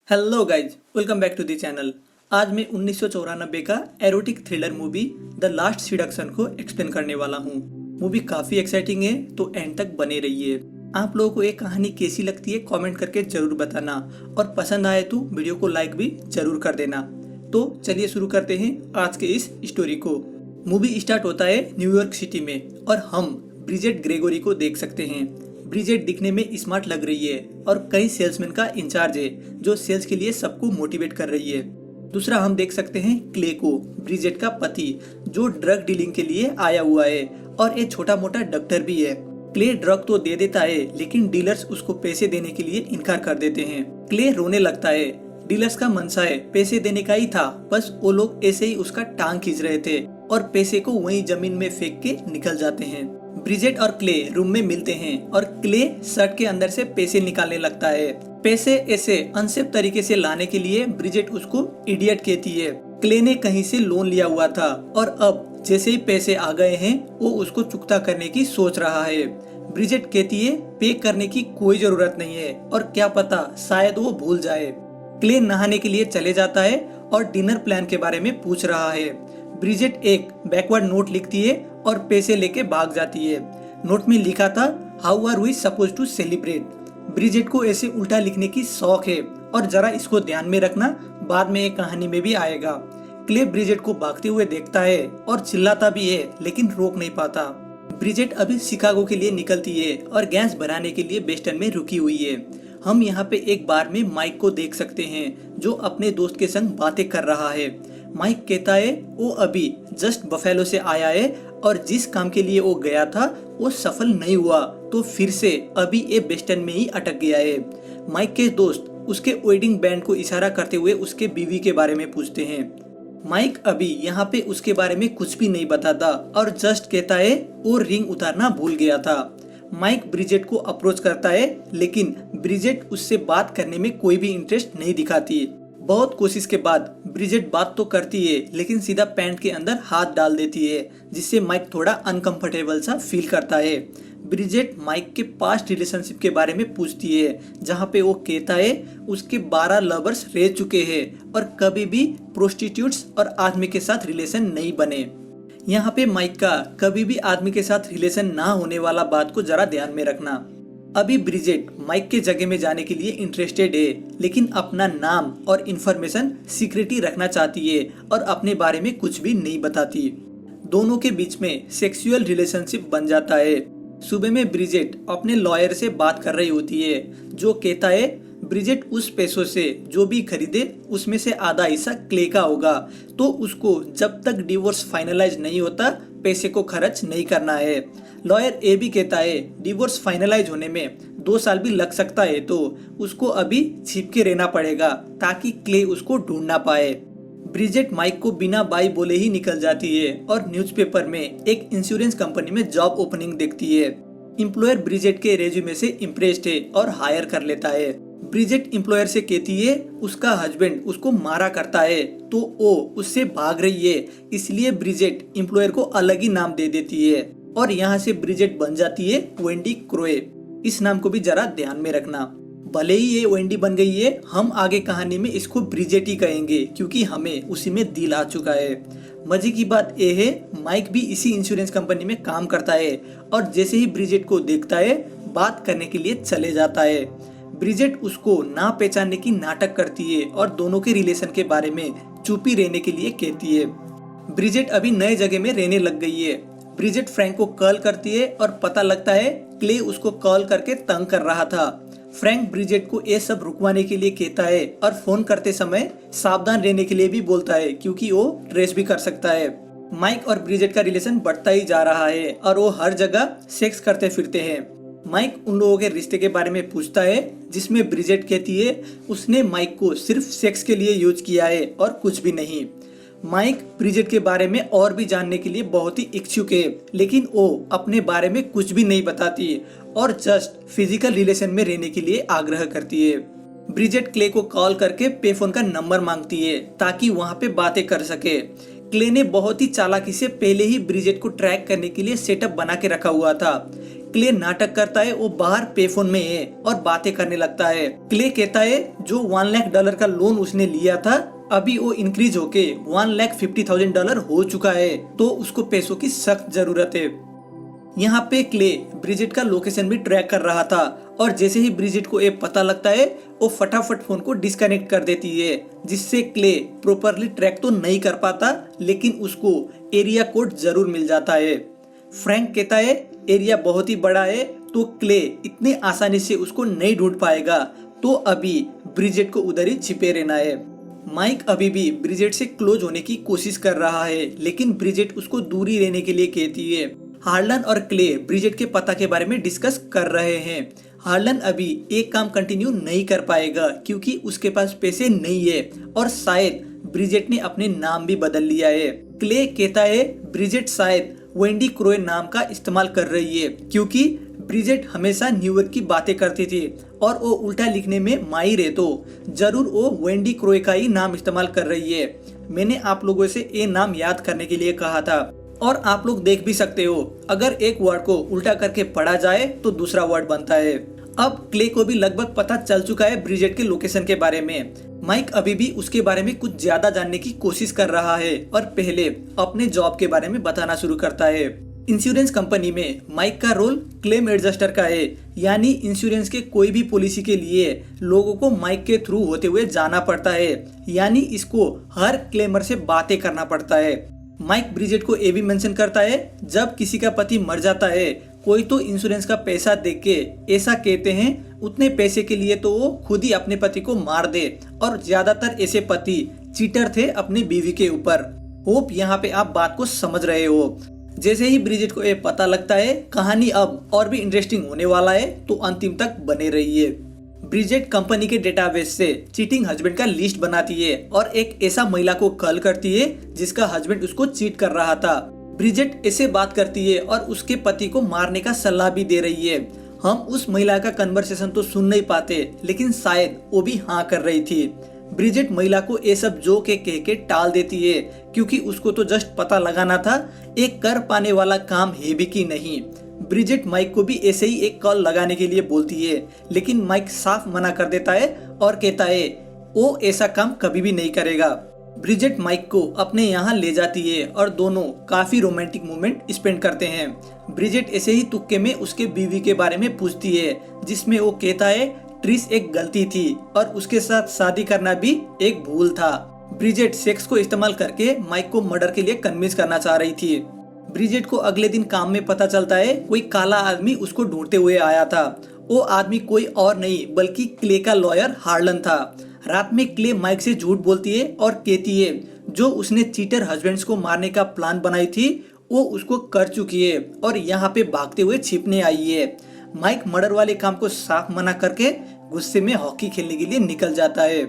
Hello guys, welcome back to the channel. आज मैं 1994 का erotic thriller movie the last seduction को explain करने वाला हूँ। मूवी काफी एक्साइटिंग है, तो एंड तक बने रहिए। आप लोगों को ये कहानी कैसी लगती है कमेंट करके जरूर बताना, और पसंद आए तो वीडियो को लाइक भी जरूर कर देना। तो चलिए शुरू करते हैं आज के इस स्टोरी को। मूवी स्टार्ट होता है न्यूयॉर्क सिटी में, और हम ब्रिजेट ग्रेगोरी को देख सकते हैं। ब्रिजेट दिखने में स्मार्ट लग रही है और कई सेल्समैन का इंचार्ज है जो सेल्स के लिए सबको मोटिवेट कर रही है। दूसरा हम देख सकते हैं क्ले को, ब्रिजेट का पति, जो ड्रग डीलिंग के लिए आया हुआ है और एक छोटा मोटा डॉक्टर भी है। क्ले ड्रग तो दे देता है, लेकिन डीलर्स उसको पैसे देने के लिए इनकार कर देते हैं। क्ले रोने लगता है। डीलर्स का मनसा है पैसे देने का ही था, बस वो लोग ऐसे ही उसका टांग खींच रहे थे और पैसे को वहीं जमीन में फेंक के निकल जाते हैं। ब्रिजेट और क्ले रूम में मिलते हैं और क्ले शर्ट के अंदर से पैसे निकालने लगता है। पैसे ऐसे अनसेफ तरीके से लाने के लिए ब्रिजेट उसको इडियट कहती है। क्ले ने कहीं से लोन लिया हुआ था और अब जैसे ही पैसे आ गए हैं वो उसको चुकता करने की सोच रहा है। ब्रिजेट कहती है पे करने की कोई जरूरत नहीं है, और क्या पता शायद वो भूल जाए। क्ले नहाने के लिए चले जाता है और डिनर प्लान के बारे में पूछ रहा है। ब्रिजेट एक बैकवर्ड नोट लिखती है और पैसे लेके भाग जाती है। नोट में लिखा था, how are we suppose to celebrate. Bridget को ऐसे उल्टा लिखने की शौक है, और जरा इसको ध्यान में रखना, बाद में एक कहानी में भी आएगा। क्ले ब्रिजेट को भागते हुए देखता है और चिल्लाता भी है, लेकिन रोक नहीं पाता। ब्रिजेट अभी शिकागो के लिए निकलती है और गैस भराने के लिए बेस्टन में रुकी हुई है। हम यहाँ पे एक बार में माइक को देख सकते हैं, जो अपने दोस्त के संग बातें कर रहा है। माइक कहता है वो अभी जस्ट बफेलो से आया है और जिस काम के लिए वो गया था वो सफल नहीं हुआ, तो फिर से अभी ये बेस्टन में ही अटक गया है। माइक के दोस्त उसके वेडिंग बैंड को इशारा करते हुए उसके बीवी के बारे में पूछते हैं। माइक अभी यहाँ पे उसके बारे में कुछ भी नहीं बताता और जस्ट कहता है वो रिंग उतारना भूल गया था। माइक ब्रिजेट को अप्रोच करता है, लेकिन ब्रिजेट उससे बात करने में कोई भी इंटरेस्ट नहीं दिखाती। बहुत कोशिश के बाद ब्रिजेट बात तो करती है, लेकिन सीधा पैंट के अंदर हाथ डाल देती है, जिससे माइक थोड़ा अनकंफर्टेबल सा फील करता है। ब्रिजेट माइक के पास्ट रिलेशनशिप के बारे में पूछती है, जहाँ पे वो कहता है उसके 12 लवर्स रह चुके हैं और कभी भी प्रोस्टिट्यूट्स और आदमी के साथ रिलेशन नहीं बने। यहाँ पे माइक का कभी भी आदमी के साथ रिलेशन ना होने वाला बात को जरा ध्यान में रखना। अभी ब्रिजेट माइक के जगह में जाने के लिए इंटरेस्टेड है, लेकिन अपना नाम और इन्फॉर्मेशन सीक्रेट ही रखना चाहती है और अपने बारे में कुछ भी नहीं बताती। दोनों के बीच में सेक्सुअल रिलेशनशिप बन जाता है। सुबह में ब्रिजेट अपने लॉयर से बात कर रही होती है, जो कहता है ब्रिजेट उस पैसों से जो भी खरीदे उसमें से आधा हिस्सा क्ले का होगा, तो उसको जब तक डिवोर्स फाइनलाइज नहीं होता पैसे को खर्च नहीं करना है। लॉयर ये भी कहता है डिवोर्स फाइनलाइज होने में 2 साल भी लग सकता है, तो उसको अभी छिप के रहना पड़ेगा ताकि क्ले उसको ढूंढ ना पाए। ब्रिजेट माइक को बिना बाय बोले ही निकल जाती है और न्यूज़पेपर में एक इंश्योरेंस कंपनी में जॉब ओपनिंग देखती है। एम्प्लॉयर ब्रिजेट के रेज्यूमे से इम्प्रेस्ड है और हायर कर लेता है। ब्रिजेट एम्प्लॉयर से कहती है उसका हस्बैंड उसको मारा करता है, तो वो उससे भाग रही है, इसलिए ब्रिजेट एम्प्लॉयर को अलग ही नाम दे देती है और यहाँ से ब्रिजेट बन जाती है वेंडी क्रोए। इस नाम को भी जरा ध्यान में रखना। भले ही ये वेंडी बन गई है, हम आगे कहानी में इसको ब्रिजेट ही कहेंगे, क्योंकि हमें उसी में दिल आ चुका है। मजे की बात यह है माइक भी इसी इंश्योरेंस कंपनी में काम करता है, और जैसे ही ब्रिजेट को देखता है बात करने के लिए चले जाता है। ब्रिजेट उसको ना पहचानने की नाटक करती है और दोनों के रिलेशन के बारे में चुप ही रहने के लिए कहती है। ब्रिजेट अभी नए जगह में रहने लग गई है। ब्रिजेट फ्रैंक को कॉल करती है और पता लगता है क्ले उसको कॉल करके तंग कर रहा था। फ्रैंक ब्रिजेट को ये सब रुकवाने के लिए कहता है और फोन करते समय सावधान रहने के लिए भी बोलता है, क्योंकि वो ट्रेस भी कर सकता है। माइक और ब्रिजेट का रिलेशन बढ़ता ही जा रहा है और वो हर जगह सेक्स करते फिरते हैं। माइक उन लोगों के रिश्ते के बारे में पूछता है, जिसमें ब्रिजेट कहती है उसने माइक को सिर्फ सेक्स के लिए यूज किया है और कुछ भी नहीं। माइक ब्रिजेट के बारे में और भी जानने के लिए बहुत ही इच्छुक है, लेकिन वो अपने बारे में कुछ भी नहीं बताती और जस्ट फिजिकल रिलेशन में रहने के लिए आग्रह करती है। ब्रिजेट क्ले को कॉल करके पे फोन का नंबर मांगती है ताकि वहाँ पे बातें कर सके। क्ले ने बहुत ही चालाकी से पहले ही ब्रिजेट को ट्रैक करने के लिए सेटअप बना के रखा हुआ था। क्ले नाटक करता है वो बाहर पेफोन में है और बातें करने लगता है। क्ले कहता है जो $1 लाख का लोन उसने लिया था अभी वो इंक्रीज होके $1,50,000 हो चुका है, तो उसको पैसों की सख्त जरूरत है। यहाँ पे क्ले ब्रिजेट का लोकेशन भी ट्रैक कर रहा था और जैसे ही ब्रिजेट को ये पता लगता है वो फटाफट फोन को डिस्कनेक्ट कर देती है, जिससे क्ले प्रॉपरली ट्रैक तो नहीं कर पाता लेकिन उसको एरिया कोड जरूर मिल जाता है। फ्रैंक कहता है एरिया बहुत ही बड़ा है तो क्ले इतने आसानी से उसको नहीं ढूंढ पाएगा, तो अभी ब्रिजेट को उधर ही छिपे रहना है। माइक अभी भी ब्रिजेट से क्लोज होने की कोशिश कर रहा है लेकिन ब्रिजेट उसको दूरी रहने के लिए कहती है। हार्लन और क्ले ब्रिजेट के पता के बारे में डिस्कस कर रहे हैं। हार्लन अभी एक काम कंटिन्यू नहीं कर पाएगा क्योंकि उसके पास पैसे नहीं है और शायद ब्रिजेट ने अपने नाम भी बदल लिया है। क्ले कहता है ब्रिजेट शायद वेंडी क्रोए नाम का इस्तेमाल कर रही है क्योंकि ब्रिजेट हमेशा न्यूयॉर्क की बातें करती थी और वो उल्टा लिखने में माहिर है, तो जरूर वो वेंडी क्रोए का ही नाम इस्तेमाल कर रही है। मैंने आप लोगों से ये नाम याद करने के लिए कहा था और आप लोग देख भी सकते हो, अगर एक वर्ड को उल्टा करके पढ़ा जाए तो दूसरा वर्ड बनता है। अब क्ले को भी लगभग पता चल चुका है ब्रिजेट के लोकेशन के बारे में। माइक अभी भी उसके बारे में कुछ ज्यादा जानने की कोशिश कर रहा है और पहले अपने जॉब के बारे में बताना शुरू करता है। इंश्योरेंस कंपनी में माइक का रोल क्लेम एडजस्टर का है, यानी इंश्योरेंस के कोई भी पॉलिसी के लिए लोगों को माइक के थ्रू होते हुए जाना पड़ता है, यानी इसको हर क्लेमर से बातें करना पड़ता है। माइक ब्रिजेट को ये भी मेंशन करता है जब किसी का पति मर जाता है कोई तो इंश्योरेंस का पैसा देके के ऐसा कहते हैं उतने पैसे के लिए तो वो खुद ही अपने पति को मार दे, और ज्यादातर ऐसे पति चीटर थे अपनी बीवी के ऊपर। होप यहाँ पे आप बात को समझ रहे हो। जैसे ही ब्रिजेट को ये पता लगता है कहानी अब और भी इंटरेस्टिंग होने वाला है, तो अंतिम तक बने रहिए। ब्रिजेट कंपनी के डेटाबेस से चीटिंग हस्बैंड का लिस्ट बनाती है और एक ऐसा महिला को कॉल करती है जिसका हस्बैंड उसको चीट कर रहा था। ब्रिजेट ऐसे बात करती है और उसके पति को मारने का सलाह भी दे रही है। हम उस महिला का कन्वर्सेशन तो सुन नहीं पाते लेकिन शायद वो भी हाँ कर रही थी। ब्रिजेट महिला को ये सब जो के कह के टाल देती है क्योंकि उसको तो जस्ट पता लगाना था एक कर पाने वाला काम है भी कि नहीं। ब्रिजेट माइक को भी ऐसे ही एक कॉल लगाने के लिए बोलती है लेकिन माइक साफ मना कर देता है और कहता है वो ऐसा काम कभी भी नहीं करेगा। ब्रिजेट माइक को अपने यहाँ ले जाती है और दोनों काफी रोमांटिक मोमेंट स्पेंड करते हैं। ब्रिजेट ऐसे ही तुक्के में उसके बीवी के बारे में पूछती है जिसमें वो कहता है ट्रिस एक गलती थी और उसके साथ शादी करना भी एक भूल था। ब्रिजेट सेक्स को इस्तेमाल करके माइक को मर्डर के लिए कन्विंस करना चाह रही थी। ब्रिजेट को अगले दिन काम में पता चलता है कोई काला आदमी उसको ढूंढते हुए आया था। वो आदमी कोई और नहीं बल्कि क्ले का लॉयर हार्लन था। रात में क्ले माइक से झूठ बोलती है और कहती है जो उसने चीटर हस्बैंड्स को मारने का प्लान बनाई थी वो उसको कर चुकी है और यहाँ पे भागते हुए छिपने आई है। माइक मर्डर वाले काम को साफ मना करके गुस्से में हॉकी खेलने के लिए निकल जाता है।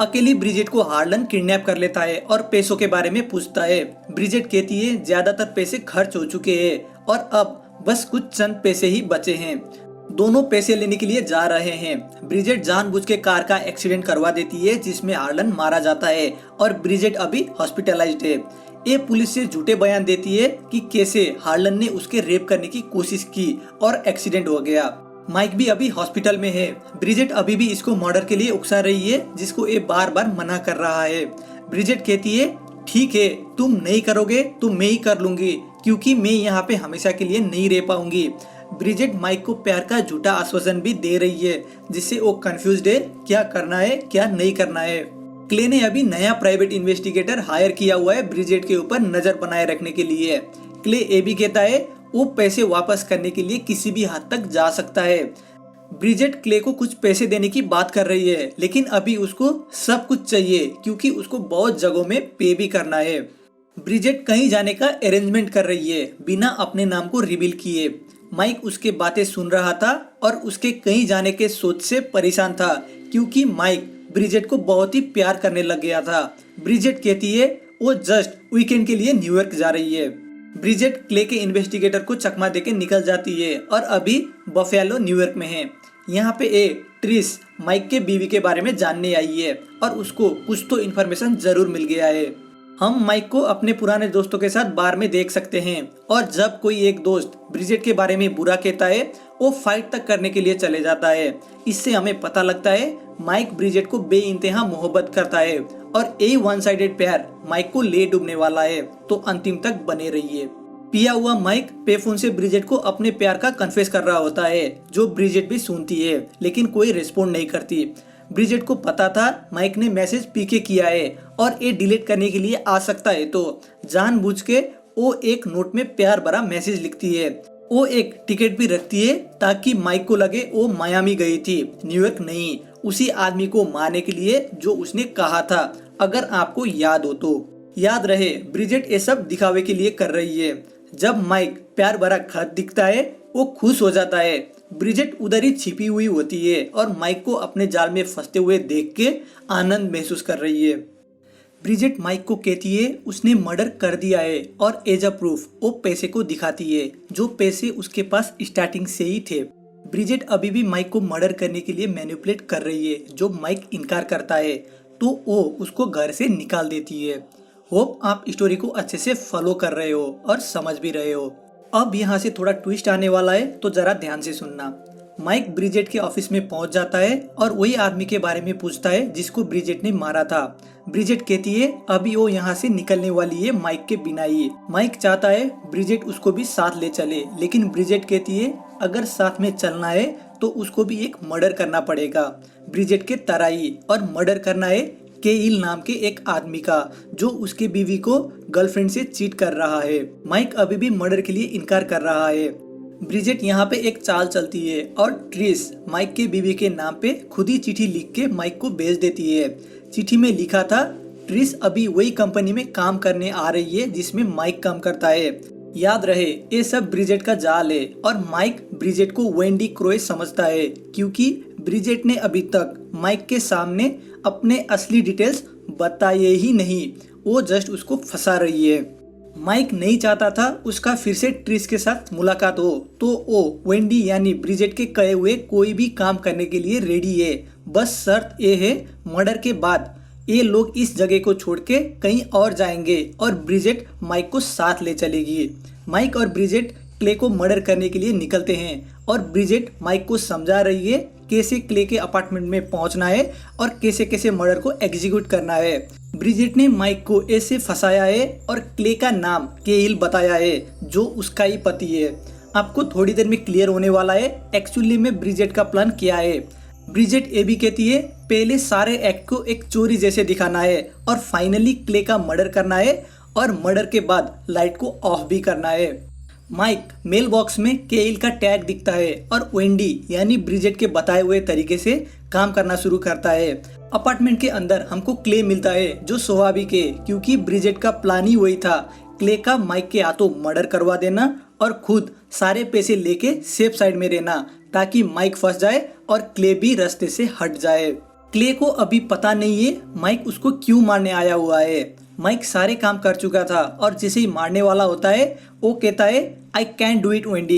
अकेली ब्रिजेट को हार्लन किडनैप कर लेता है और पैसों के बारे में पूछता है। ब्रिजेट कहती है ज्यादातर पैसे खर्च हो चुके हैं और अब बस कुछ चंद पैसे ही बचे हैं। दोनों पैसे लेने के लिए जा रहे हैं। ब्रिजेट जानबूझ के कार का एक्सीडेंट करवा देती है जिसमें हार्लन मारा जाता है और ब्रिजेट अभी हॉस्पिटलाइज्ड है। ये पुलिस से झूठे बयान देती है कि कैसे हार्लन ने उसके रेप करने की कोशिश की और एक्सीडेंट हो गया। माइक भी अभी हॉस्पिटल में है। ब्रिजेट अभी भी इसको मर्डर के लिए उकसा रही है जिसको ये बार बार मना कर रहा है। ब्रिजेट कहती है ठीक है तुम नहीं करोगे तो मैं ही कर लूंगी क्योंकि मैं यहाँ पे हमेशा के लिए नहीं रह पाऊंगी। ब्रिजेट माइक को प्यार का झूठा आश्वासन भी दे रही है जिससे वो कंफ्यूज्ड है क्या करना है क्या नहीं करना है। क्ले ने अभी नया प्राइवेट इन्वेस्टिगेटर हायर किया हुआ है ब्रिजेट के ऊपर नजर बनाए रखने के लिए। क्ले ये भी कहता है वो पैसे वापस करने के लिए किसी भी हद तक जा सकता है। ब्रिजेट क्ले को कुछ पैसे देने की बात कर रही है लेकिन अभी उसको सब कुछ चाहिए क्योंकि उसको बहुत जगहों में पे भी करना है। ब्रिजेट कहीं जाने का अरेंजमेंट कर रही है बिना अपने नाम को रिवील किए। माइक उसके बातें सुन रहा था और उसके कहीं जाने के सोच से परेशान था क्योंकि माइक ब्रिजेट को बहुत ही प्यार करने लग गया था। ब्रिजेट कहती है वो जस्ट वीकेंड के लिए न्यूयॉर्क जा रही है। ब्रिजेट क्ले के इन्वेस्टिगेटर को चकमा देके निकल जाती है और अभी बफेलो न्यूयॉर्क में है। यहाँ पे ट्रिस माइक के बीवी के बारे में जानने आई है और उसको कुछ तो इन्फॉर्मेशन जरूर मिल गया है। हम माइक को अपने पुराने दोस्तों के साथ बार में देख सकते हैं और जब कोई एक दोस्त ब्रिजेट के बारे में बुरा कहता है वो फाइट तक करने के लिए चले जाता है। इससे हमें पता लगता है माइक ब्रिजेट को बेइंतहा मोहब्बत करता है और ये वन साइडेड प्यार माइक को ले डूबने वाला है, तो अंतिम तक बने रहिए। पिया हुआ माइक पेफोन से ब्रिजेट को अपने प्यार का कन्फेस कर रहा होता है, जो ब्रिजेट भी सुनती है लेकिन कोई रिस्पॉन्ड नहीं करती। ब्रिजेट को पता था माइक ने मैसेज पीके किया है और ये डिलीट करने के लिए आ सकता है, तो जानबूझ के वो एक नोट में प्यार भरा मैसेज लिखती है। वो एक टिकट भी रखती है ताकि माइक को लगे वो मायामी गई थी, न्यूयॉर्क नहीं, उसी आदमी को मारने के लिए जो उसने कहा था, अगर आपको याद हो तो। याद रहे ब्रिजेट ये सब दिखावे के लिए कर रही है। जब माइक प्यार भरा खत दिखता है वो खुश हो जाता है। ब्रिजेट उधर ही छिपी हुई होती है और माइक को अपने जाल में फंसते हुए देख के आनंद महसूस कर रही है। ब्रिजेट माइक को कहती है उसने मर्डर कर दिया है और एज अ प्रूफ वो पैसे को दिखाती है, जो पैसे उसके पास स्टार्टिंग से ही थे। ब्रिजेट अभी भी माइक को मर्डर करने के लिए मैनिपुलेट कर रही है। जो माइक इनकार करता है तो वो उसको घर से निकाल देती है। होप आप स्टोरी को अच्छे से फॉलो कर रहे हो और समझ भी रहे हो। अब यहाँ से थोड़ा ट्विस्ट आने वाला है, तो जरा ध्यान से सुनना। माइक ब्रिजेट के ऑफिस में पहुंच जाता है और वही आदमी के बारे में पूछता है जिसको ब्रिजेट ने मारा था। ब्रिजेट कहती है अभी वो यहाँ से निकलने वाली है माइक के बिना ही। माइक चाहता है ब्रिजेट उसको भी साथ ले चले, लेकिन ब्रिजेट कहती है अगर साथ में चलना है तो उसको भी एक मर्डर करना पड़ेगा ब्रिजेट के तरह ही, और मर्डर करना है केइल नाम के एक आदमी का, जो उसके बीवी को गर्लफ्रेंड से चीट कर रहा है। माइक अभी भी मर्डर के लिए इनकार कर रहा है। ब्रिजेट यहाँ पे एक चाल चलती है और ट्रिस माइक के बीवी के नाम पे खुद ही चिट्ठी लिख के माइक को भेज देती है। चिट्ठी में लिखा था ट्रिस अभी वही कंपनी में काम करने आ रही है जिसमें माइक काम करता है। याद रहे ये सब ब्रिजेट का जाल है और माइक ब्रिजेट को वेंडी क्रोए समझता है, क्योंकि ब्रिजेट ने अभी तक माइक के सामने अपने असली डिटेल्स बताए ही नहीं, वो जस्ट उसको फंसा रही है। माइक नहीं चाहता था उसका फिर से ट्रिस के साथ मुलाकात हो, तो वो वेंडी यानी ब्रिजेट के कहे हुए कोई भी काम करने के लिए रेडी है। बस शर्त ये है मर्डर के बाद ये लोग इस जगह को छोड़ के कहीं और जाएंगे और ब्रिजेट माइक को साथ ले चलेगी। माइक और ब्रिजेट क्ले को मर्डर करने के लिए निकलते हैं और ब्रिजेट माइक को समझा रही है कैसे क्ले के अपार्टमेंट में पहुंचना है और कैसे कैसे मर्डर को एग्जीक्यूट करना है। ब्रिजेट ने माइक को ऐसे फंसाया है और क्ले का नाम केइल बताया है, जो उसका ही पति है। आपको थोड़ी देर में क्लियर होने वाला है एक्चुअली में ब्रिजेट का प्लान क्या है। ब्रिजेट ये भी कहती है पहले सारे एक्ट को एक चोरी जैसे दिखाना है और फाइनली क्ले का मर्डर करना है और मर्डर के बाद लाइट को ऑफ भी करना है। माइक मेल बॉक्स में केइल का टैग दिखता है और वेंडी यानी ब्रिजेट के बताए हुए तरीके से काम करना शुरू करता है। अपार्टमेंट के अंदर हमको क्ले मिलता है, जो स्वाभाविक है क्योंकि ब्रिजेट का प्लान ही वही था, क्ले का माइक के हाथों मर्डर करवा देना और खुद सारे पैसे लेके सेफ साइड में रहना, ताकि माइक फंस जाए और क्ले भी रास्ते से हट जाए। क्ले को अभी पता नहीं है माइक उसको क्यों मारने आया हुआ है। माइक सारे काम कर चुका था और जैसे ही मारने वाला होता है वो कहता है I can do it Wendy.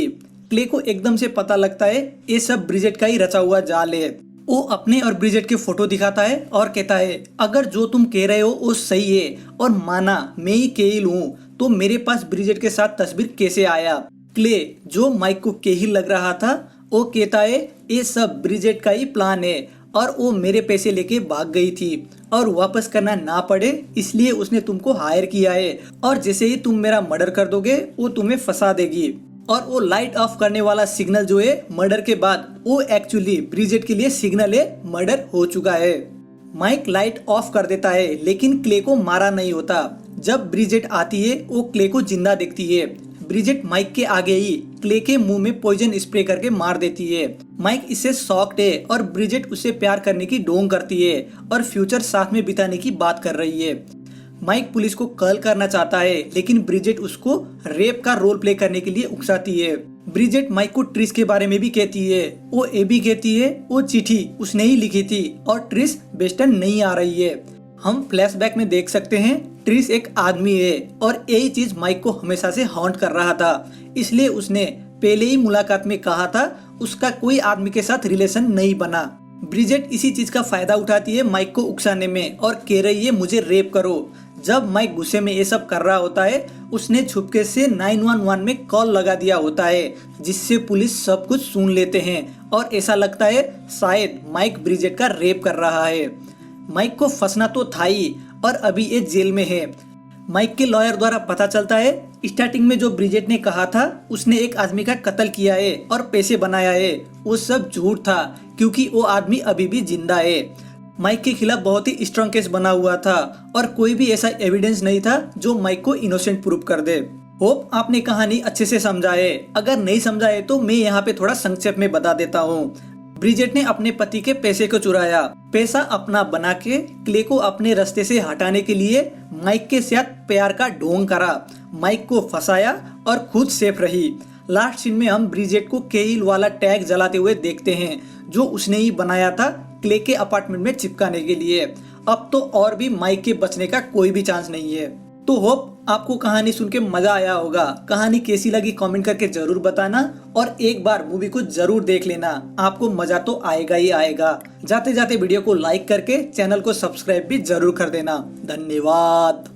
Clay को एकदम से पता लगता है ये सब ब्रिजेट का ही रचा हुआ जाल है। वो अपने और ब्रिजेट के फोटो दिखाता है और कहता है अगर जो तुम कह रहे हो वो सही है और माना मैं ही केइल हूँ, तो मेरे पास ब्रिजेट के साथ तस्वीर कैसे आया। क्ले जो माइक को केइल लग रहा था वो कहता है ये सब ब्रिजेट का ही प्लान है और वो मेरे पैसे लेके भाग गई थी और वापस करना ना पड़े इसलिए उसने तुमको हायर किया है, और जैसे ही तुम मेरा मर्डर कर दोगे वो तुम्हें फंसा देगी। और वो लाइट ऑफ करने वाला सिग्नल जो है मर्डर के बाद वो एक्चुअली ब्रिजेट के लिए सिग्नल है मर्डर हो चुका है। माइक लाइट ऑफ कर देता है लेकिन क्ले को मारा नहीं होता। जब ब्रिजेट आती है वो क्ले को जिंदा देखती है। ब्रिजेट माइक के आगे ही क्ले के मुंह में पॉइजन स्प्रे करके मार देती है। माइक इससे शॉक्ड है और ब्रिजेट उससे प्यार करने की डोंग करती है और फ्यूचर साथ में बिताने की बात कर रही है। माइक पुलिस को कॉल करना चाहता है लेकिन ब्रिजेट उसको रेप का रोल प्ले करने के लिए उकसाती है। ब्रिजेट माइक को ट्रिस के बारे में भी कहती है। वो ये भी कहती है वो चिट्ठी उसने ही लिखी थी और ट्रिस वेस्टर्न नहीं आ रही है। हम फ्लैशबैक में देख सकते हैं ट्रिस एक आदमी है और यही चीज माइक को हमेशा से हॉन्ट कर रहा था, इसलिए उसने पहले ही मुलाकात में कहा था उसका कोई आदमी के साथ रिलेशन नहीं बना। ब्रिजेट इसी चीज का फायदा उठाती है माइक को उकसाने में और कह रही है मुझे रेप करो। जब माइक गुस्से में ये सब कर रहा होता है, उसने छुपके से 911 में कॉल लगा दिया होता है, जिससे पुलिस सब कुछ सुन लेते हैं और ऐसा लगता है शायद माइक ब्रिजेट का रेप कर रहा है। माइक को फंसना तो था ही और अभी ये जेल में है। माइक के लॉयर द्वारा पता चलता है स्टार्टिंग में जो ब्रिजेट ने कहा था उसने एक आदमी का कत्ल किया है और पैसे बनाया है, वो सब झूठ था क्योंकि वो आदमी अभी भी जिंदा है। माइक के खिलाफ बहुत ही स्ट्रांग केस बना हुआ था और कोई भी ऐसा एविडेंस नहीं था जो माइक को इनोसेंट प्रूव कर दे। होप आपने कहानी अच्छे से समझा है। अगर नहीं समझा है तो मैं यहाँ पे थोड़ा संक्षेप में बता देता हूँ। ब्रिजेट ने अपने पति के पैसे को चुराया, पैसा अपना बना के क्ले को अपने रास्ते से हटाने के लिए माइक के साथ प्यार का ढोंग करा, माइक को फंसाया और खुद सेफ रही। लास्ट सीन में हम ब्रिजेट को केल वाला टैग जलाते हुए देखते हैं जो उसने ही बनाया था क्ले के अपार्टमेंट में चिपकाने के लिए। अब तो और भी माइक के बचने का कोई भी चांस नहीं है। तो होप आपको कहानी सुन के मजा आया होगा। कहानी कैसी लगी कमेंट करके जरूर बताना और एक बार मूवी को जरूर देख लेना, आपको मजा तो आएगा ही आएगा। जाते जाते वीडियो को लाइक करके चैनल को सब्सक्राइब भी जरूर कर देना। धन्यवाद।